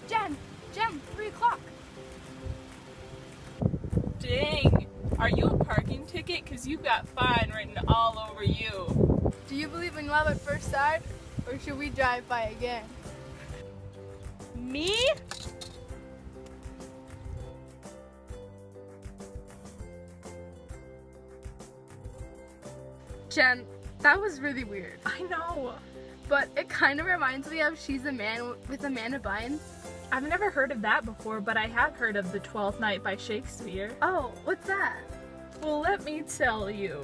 Jen, 3 o'clock. Dang, are you a parking ticket? Cause you got fine written all over you. Do you believe in love at first sight, or should we drive by again? Me? Jen, that was really weird. I know. But it kind of reminds me of She's a Man with Amanda Bynes. I've never heard of that before, but I have heard of the Twelfth Night by Shakespeare. Oh, what's that? Well, let me tell you.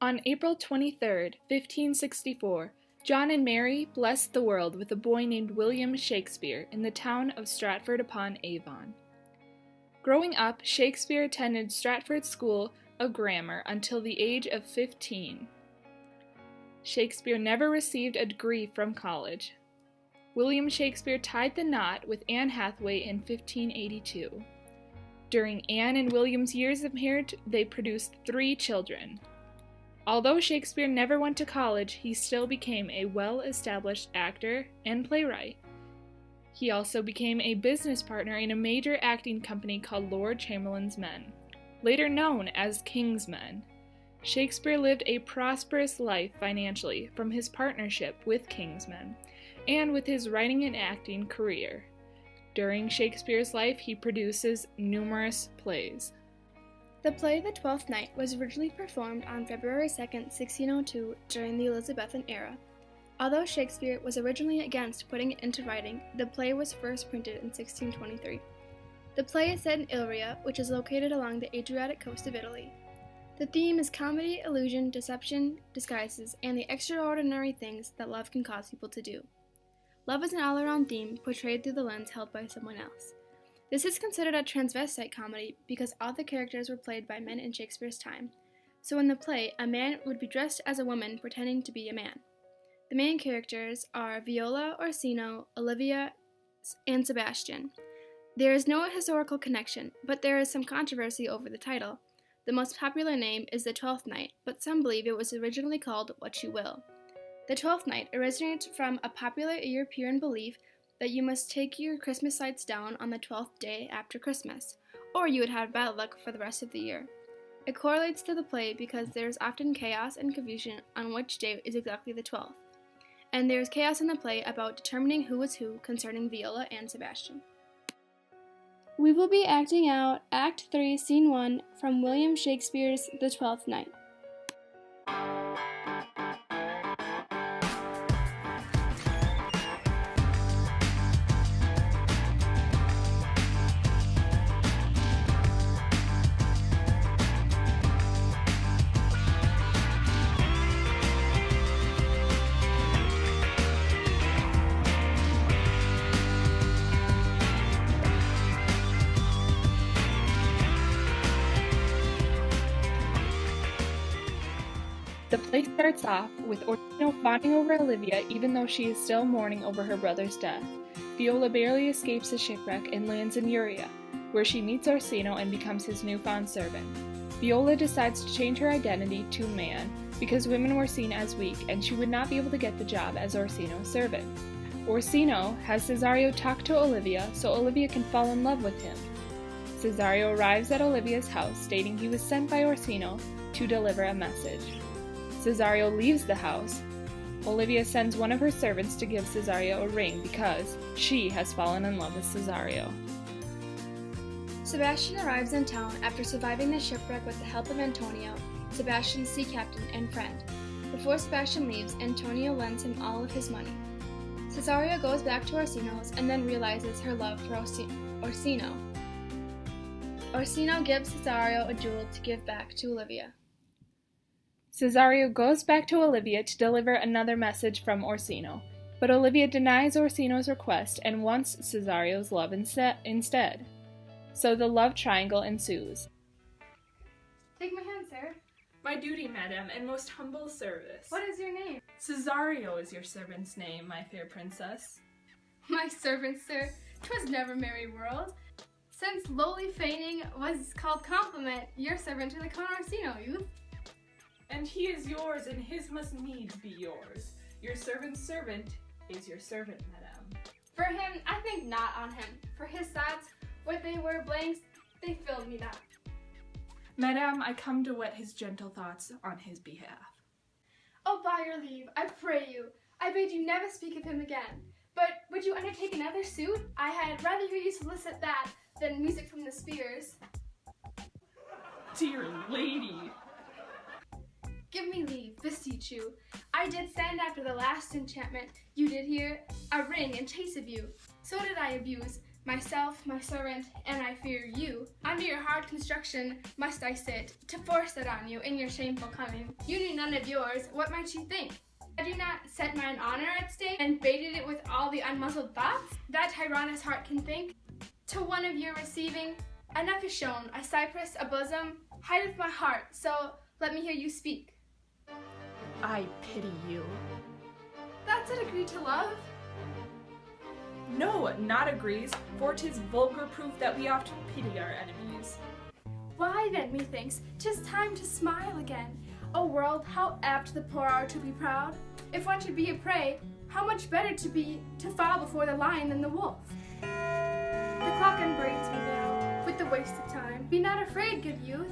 On April 23rd, 1564, John and Mary blessed the world with a boy named William Shakespeare in the town of Stratford-upon-Avon. Growing up, Shakespeare attended Stratford School of Grammar until the age of 15. Shakespeare never received a degree from college. William Shakespeare tied the knot with Anne Hathaway in 1582. During Anne and William's years of marriage, they produced 3 children. Although Shakespeare never went to college, he still became a well-established actor and playwright. He also became a business partner in a major acting company called Lord Chamberlain's Men, later known as King's Men. Shakespeare lived a prosperous life financially from his partnership with King's Men and with his writing and acting career. During Shakespeare's life, he produces numerous plays. The play The Twelfth Night was originally performed on February 2, 1602, during the Elizabethan era. Although Shakespeare was originally against putting it into writing, the play was first printed in 1623. The play is set in Illyria, which is located along the Adriatic coast of Italy. The theme is comedy, illusion, deception, disguises, and the extraordinary things that love can cause people to do. Love is an all-around theme portrayed through the lens held by someone else. This is considered a transvestite comedy because all the characters were played by men in Shakespeare's time. So in the play, a man would be dressed as a woman pretending to be a man. The main characters are Viola, Orsino, Olivia, and Sebastian. There is no historical connection, but there is some controversy over the title. The most popular name is The Twelfth Night, but some believe it was originally called What You Will. The Twelfth Night originates from a popular European belief that you must take your Christmas lights down on the 12th day after Christmas, or you would have bad luck for the rest of the year. It correlates to the play because there is often chaos and confusion on which day is exactly the 12th. And there is chaos in the play about determining who is who concerning Viola and Sebastian. We will be acting out Act 3, Scene 1 from William Shakespeare's The Twelfth Night. The play starts off with Orsino fawning over Olivia even though she is still mourning over her brother's death. Viola barely escapes the shipwreck and lands in Uria, where she meets Orsino and becomes his newfound servant. Viola decides to change her identity to man because women were seen as weak and she would not be able to get the job as Orsino's servant. Orsino has Cesario talk to Olivia so Olivia can fall in love with him. Cesario arrives at Olivia's house stating he was sent by Orsino to deliver a message. Cesario leaves the house. Olivia sends one of her servants to give Cesario a ring because she has fallen in love with Cesario. Sebastian arrives in town after surviving the shipwreck with the help of Antonio, Sebastian's sea captain and friend. Before Sebastian leaves, Antonio lends him all of his money. Cesario goes back to Orsino's and then realizes her love for Orsino. Orsino gives Cesario a jewel to give back to Olivia. Cesario goes back to Olivia to deliver another message from Orsino, but Olivia denies Orsino's request and wants Cesario's love instead. So the love triangle ensues. Take my hand, sir. My duty, madam, and most humble service. What is your name? Cesario is your servant's name, my fair princess. My servant, sir. 'Twas never merry world. Since lowly feigning was called compliment, your servant to the Con Orsino, youth. And he is yours, and his must needs be yours. Your servant's servant, is your servant, madame. For him, I think not on him. For his thoughts, what they were blanks, they filled me not. Madame, I come to wet his gentle thoughts on his behalf. Oh, by your leave, I pray you, I bid you never speak of him again. But would you undertake another suit? I had rather hear you solicit that than music from the spears. Dear lady! Give me leave, beseech you. I did stand after the last enchantment. You did hear a ring in chase of you. So did I abuse myself, my servant, and I fear you. Under your hard construction must I sit, to force that on you in your shameful coming. You knew none of yours, what might you think? Had you not set mine honor at stake, and baited it with all the unmuzzled thoughts that tyrannous heart can think? To one of your receiving, enough is shown, a cypress, a bosom, hideth my heart, so let me hear you speak. I pity you. That's it agreed to love? No, not agrees, for 'tis vulgar proof that we oft pity our enemies. Why then, methinks, 'tis time to smile again. O world, how apt the poor are to be proud. If one should be a prey, how much better to fall before the lion than the wolf. The clock unbraids me now, with the waste of time. Be not afraid, good youth,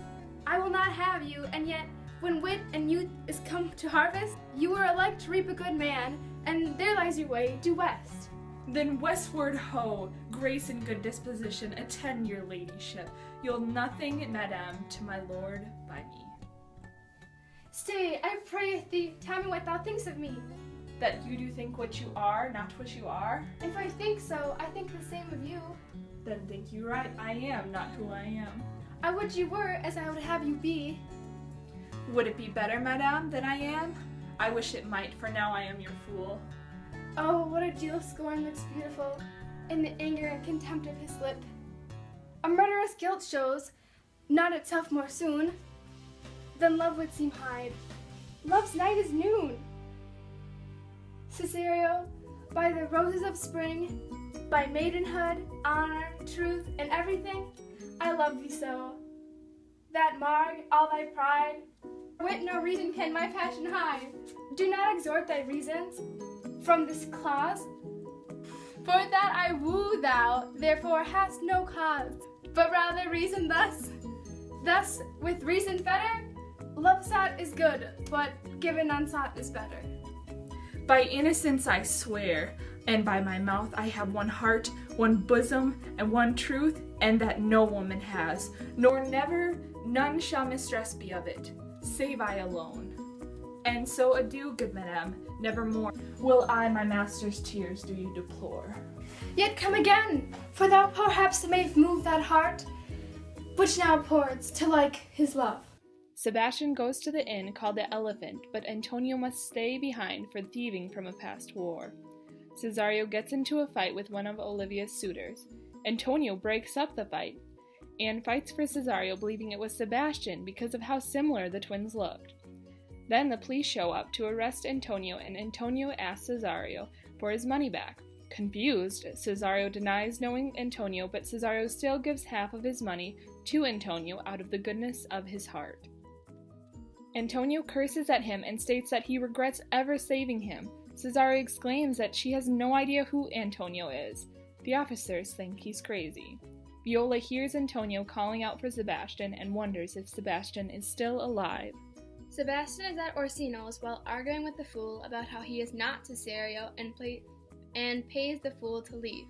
I will not have you, and yet, when wit and youth is come to harvest, you are alike to reap a good man, and there lies your way, due west. Then westward ho, grace and good disposition attend your ladyship. You'll nothing, madame, to my lord by me. Stay, I pray thee, tell me what thou thinkst of me. That you do think what you are, not what you are? If I think so, I think the same of you. Then think you right, I am not who I am. I would you were, as I would have you be. Would it be better, madame, than I am? I wish it might, for now I am your fool. Oh, what a deal of scorn looks beautiful in the anger and contempt of his lip. A murderous guilt shows, not itself more soon, than love would seem hide. Love's night is noon. Cesario, by the roses of spring, by maidenhood, honor, truth, and everything, I love thee so. That marred all thy pride, wit no reason can my passion hide. Do not exhort thy reasons from this clause, for that I woo thou, therefore hast no cause, but rather reason thus. Thus, with reason better, love sought is good, but given unsought is better. By innocence I swear, and by my mouth I have one heart, one bosom, and one truth, and that no woman has, nor never none shall mistress be of it, save I alone. And so adieu, good madame, nevermore will I my master's tears do you deplore. Yet come again, for thou perhaps mayst move that heart, which now pours to like his love. Sebastian goes to the inn called the Elephant, but Antonio must stay behind for thieving from a past war. Cesario gets into a fight with one of Olivia's suitors. Antonio breaks up the fight, and fights for Cesario, believing it was Sebastian because of how similar the twins looked. Then the police show up to arrest Antonio, and Antonio asks Cesario for his money back. Confused, Cesario denies knowing Antonio, but Cesario still gives half of his money to Antonio out of the goodness of his heart. Antonio curses at him and states that he regrets ever saving him. Cesario exclaims that she has no idea who Antonio is. The officers think he's crazy. Viola hears Antonio calling out for Sebastian and wonders if Sebastian is still alive. Sebastian is at Orsino's while arguing with the fool about how he is not Cesario and pays the fool to leave.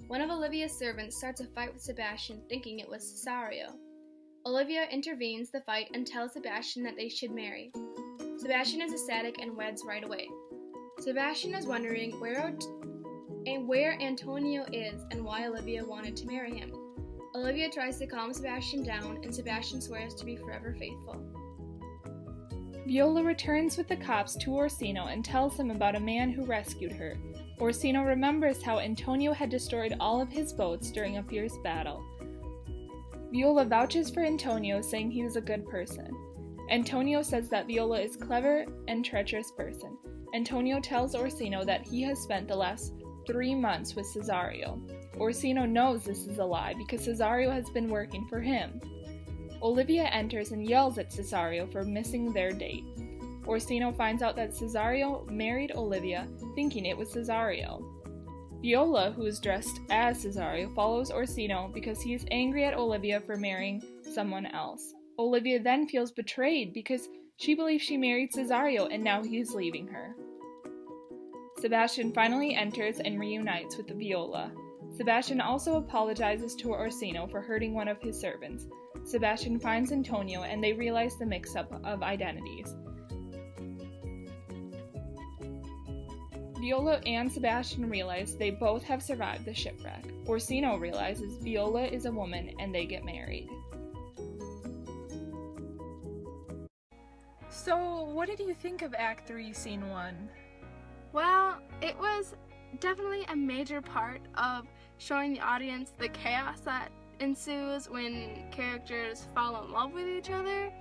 One of Olivia's servants starts a fight with Sebastian, thinking it was Cesario. Olivia intervenes the fight and tells Sebastian that they should marry. Sebastian is ecstatic and weds right away. Sebastian is wondering where Antonio is and why Olivia wanted to marry him. Olivia tries to calm Sebastian down, and Sebastian swears to be forever faithful. Viola returns with the cops to Orsino and tells them about a man who rescued her. Orsino remembers how Antonio had destroyed all of his boats during a fierce battle. Viola vouches for Antonio, saying he was a good person. Antonio says that Viola is a clever and treacherous person. Antonio tells Orsino that he has spent the last 3 months with Cesario. Orsino knows this is a lie because Cesario has been working for him. Olivia enters and yells at Cesario for missing their date. Orsino finds out that Cesario married Olivia, thinking it was Cesario. Viola, who is dressed as Cesario, follows Orsino because he is angry at Olivia for marrying someone else. Olivia then feels betrayed because she believes she married Cesario and now he is leaving her. Sebastian finally enters and reunites with Viola. Sebastian also apologizes to Orsino for hurting one of his servants. Sebastian finds Antonio and they realize the mix-up of identities. Viola and Sebastian realize they both have survived the shipwreck. Orsino realizes Viola is a woman and they get married. So, what did you think of Act 3, Scene 1? Well, it was definitely a major part of showing the audience the chaos that ensues when characters fall in love with each other.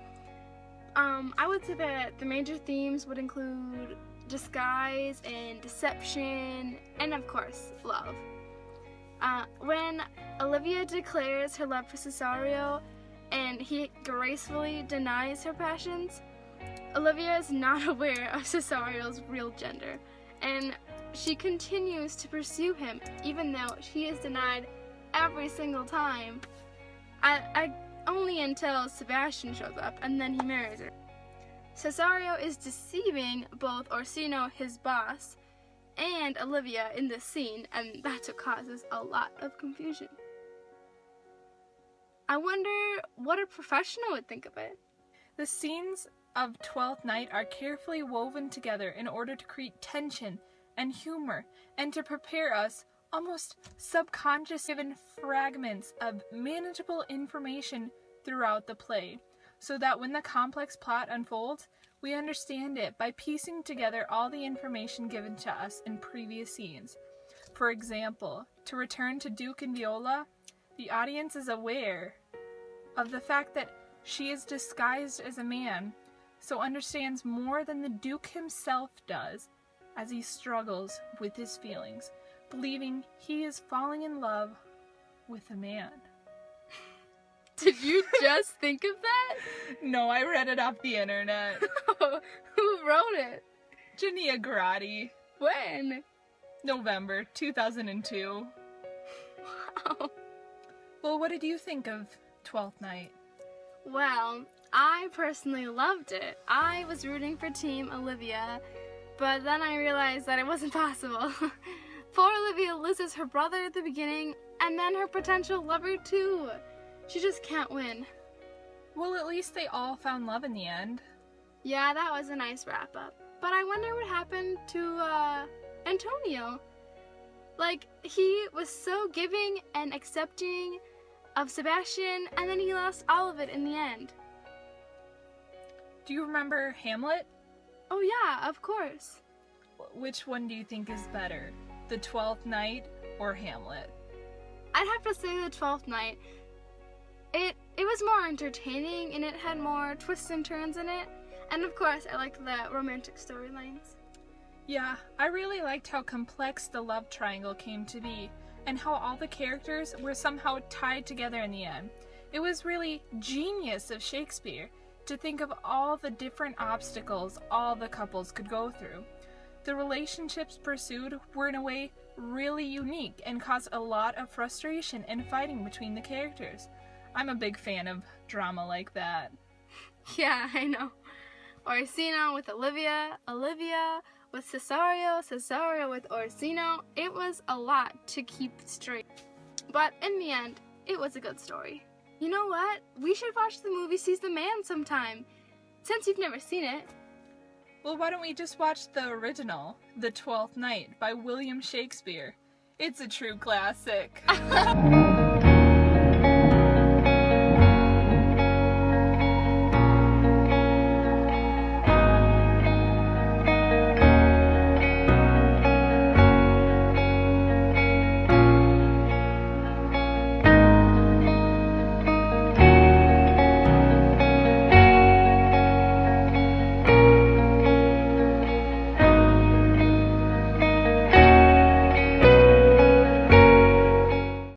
I would say that the major themes would include disguise and deception, and of course, love. When Olivia declares her love for Cesario and he gracefully denies her passions, Olivia is not aware of Cesario's real gender, and she continues to pursue him even though she is denied every single time. Only until Sebastian shows up and then he marries her. Cesario is deceiving both Orsino, his boss, and Olivia in this scene, and that's what causes a lot of confusion. I wonder what a professional would think of it. The scenes of Twelfth Night are carefully woven together in order to create tension and humor, and to prepare us, almost subconscious, given fragments of manageable information throughout the play, so that when the complex plot unfolds, we understand it by piecing together all the information given to us in previous scenes. For example, to return to Duke and Viola, the audience is aware of the fact that she is disguised as a man, so understands more than the Duke himself does as he struggles with his feelings, believing he is falling in love with a man. Did you just think of that? No, I read it off the internet. Who wrote it? Jania Grati. When? November 2002. Wow. Well, what did you think of Twelfth Night? Well, I personally loved it. I was rooting for Team Olivia, but then I realized that it wasn't possible. Poor Olivia loses her brother at the beginning, and then her potential lover too. She just can't win. Well, at least they all found love in the end. Yeah, that was a nice wrap-up. But I wonder what happened to, Antonio. Like, he was so giving and accepting of Sebastian, and then he lost all of it in the end. Do you remember Hamlet? Oh yeah, of course. Which one do you think is better? The Twelfth Night or Hamlet? I'd have to say the Twelfth Night. It was more entertaining, and it had more twists and turns in it. And of course, I liked the romantic storylines. Yeah, I really liked how complex the love triangle came to be, and how all the characters were somehow tied together in the end. It was really genius of Shakespeare to think of all the different obstacles all the couples could go through. The relationships pursued were in a way really unique and caused a lot of frustration and fighting between the characters. I'm a big fan of drama like that. Yeah, I know. Orsino with Olivia, Olivia with Cesario, Cesario with Orsino. It was a lot to keep straight. But in the end, it was a good story. You know what? We should watch the movie Seize the Man sometime, since you've never seen it. Well, why don't we just watch the original, The Twelfth Night, by William Shakespeare? It's a true classic.